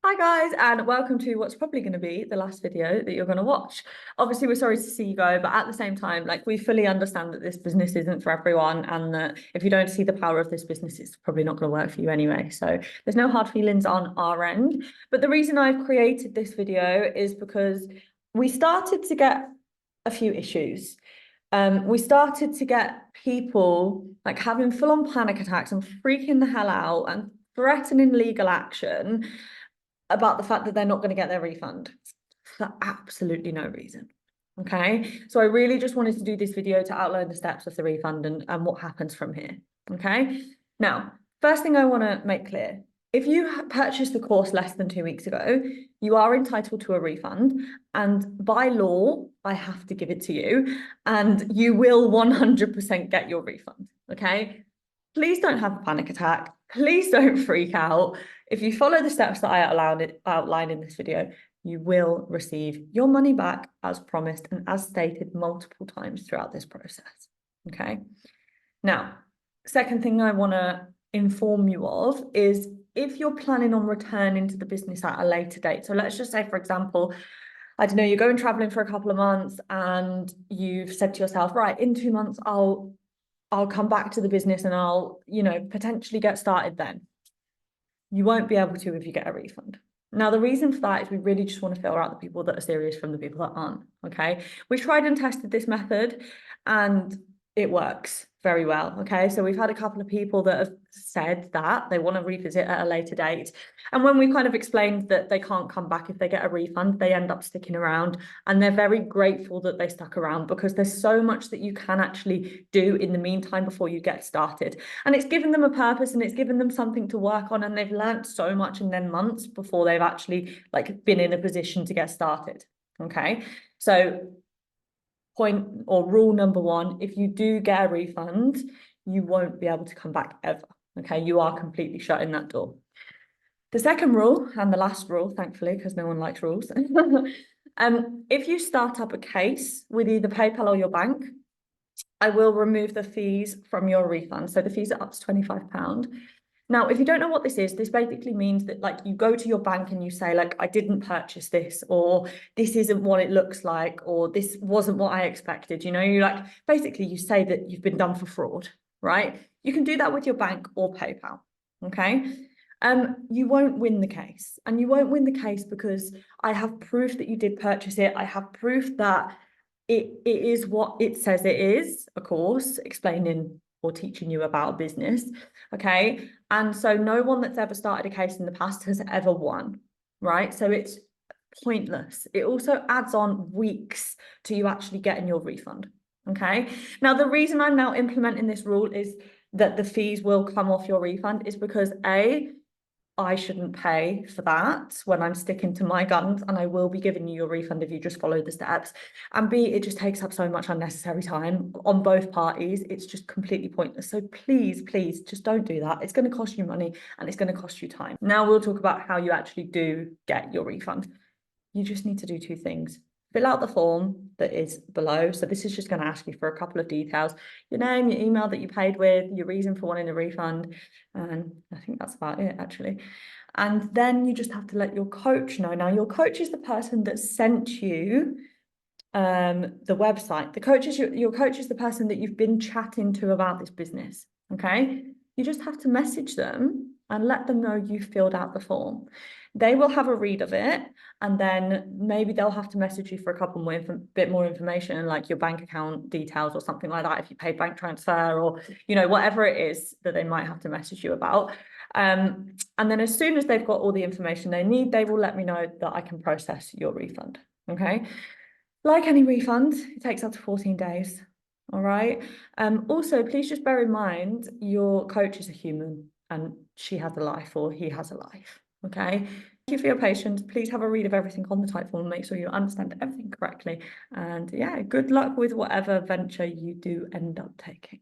Hi guys, and welcome to what's probably going to be the last video that you're going to watch. Obviously, we're sorry to see you go, but at the same time, we fully understand that this business isn't for everyone, and that if you don't see the power of this business, it's probably not going to work for you anyway. So there's no hard feelings on our end. But the reason I've created this video is because we started to get a few issues. We started to get people having full-on panic attacks and freaking the hell out and threatening legal action about the fact that they're not going to get their refund for absolutely no reason. Okay, so I really just wanted to do this video to outline the steps of the refund and what happens from here. Okay, now, first thing I want to make clear, if you purchased the course less than 2 weeks ago, you are entitled to a refund, and by law, I have to give it to you, and you will 100% get your refund. Okay, please don't have a panic attack. Please don't freak out. If you follow the steps that I outlined in this video, you will receive your money back as promised and as stated multiple times throughout this process. Okay. Now, second thing I want to inform you of is if you're planning on returning to the business at a later date. So let's just say, for example, I don't know, you're going traveling for a couple of months and you've said to yourself, right, in 2 months, I'll come back to the business and I'll, potentially get started then. You won't be able to if you get a refund. Now, the reason for that is we really just want to filter out the people that are serious from the people that aren't, okay? We've tried and tested this method and it works very well, okay? So we've had a couple of people that have said that they want to revisit at a later date. And when we kind of explained that they can't come back if they get a refund, they end up sticking around, and they're very grateful that they stuck around because there's so much that you can actually do in the meantime before you get started. And it's given them a purpose and it's given them something to work on, and they've learned so much in their months before they've actually been in a position to get started, okay? So point or rule number one, if you do get a refund, you won't be able to come back ever, okay? You are completely shutting that door. The second rule, and the last rule, thankfully, because no one likes rules, if you start up a case with either PayPal or your bank, I will remove the fees from your refund. So the fees are up to £25. Now, if you don't know what this is, this basically means that you go to your bank and you say I didn't purchase this, or this isn't what it looks like, or this wasn't what I expected. Basically you say that you've been done for fraud, right? You can do that with your bank or PayPal, okay? You won't win the case, and you won't win the case because I have proof that you did purchase it. I have proof that it is what it says it is, of course, explaining or teaching you about a business, okay? And so no one that's ever started a case in the past has ever won, right? So it's pointless. It also adds on weeks to you actually getting your refund, okay? Now, the reason I'm now implementing this rule is that the fees will come off your refund is because A, I shouldn't pay for that when I'm sticking to my guns, and I will be giving you your refund if you just follow the steps. And B, it just takes up so much unnecessary time on both parties. It's just completely pointless. So please, please, just don't do that. It's going to cost you money and it's going to cost you time. Now we'll talk about how you actually do get your refund. You just need to do two things. Fill out the form that is below. So this is just going to ask you for a couple of details: your name, your email that you paid with, your reason for wanting a refund, and I think that's about it actually. And then you just have to let your coach know. Now, your coach is the person that sent you the website. Your coach is the person that you've been chatting to about this business, okay? You just have to message them and let them know you filled out the form. They will have a read of it, and then maybe they'll have to message you for a couple more bit more information, like your bank account details or something like that, if you paid bank transfer, or whatever it is that they might have to message you about. And then as soon as they've got all the information they need, they will let me know that I can process your refund, okay? Like any refund, it takes up to 14 days, all right? Also, please just bear in mind your coach is a human and she has a life, or he has a life, okay? Thank you for your patience. Please have a read of everything on the type form and make sure you understand everything correctly. And yeah, good luck with whatever venture you do end up taking.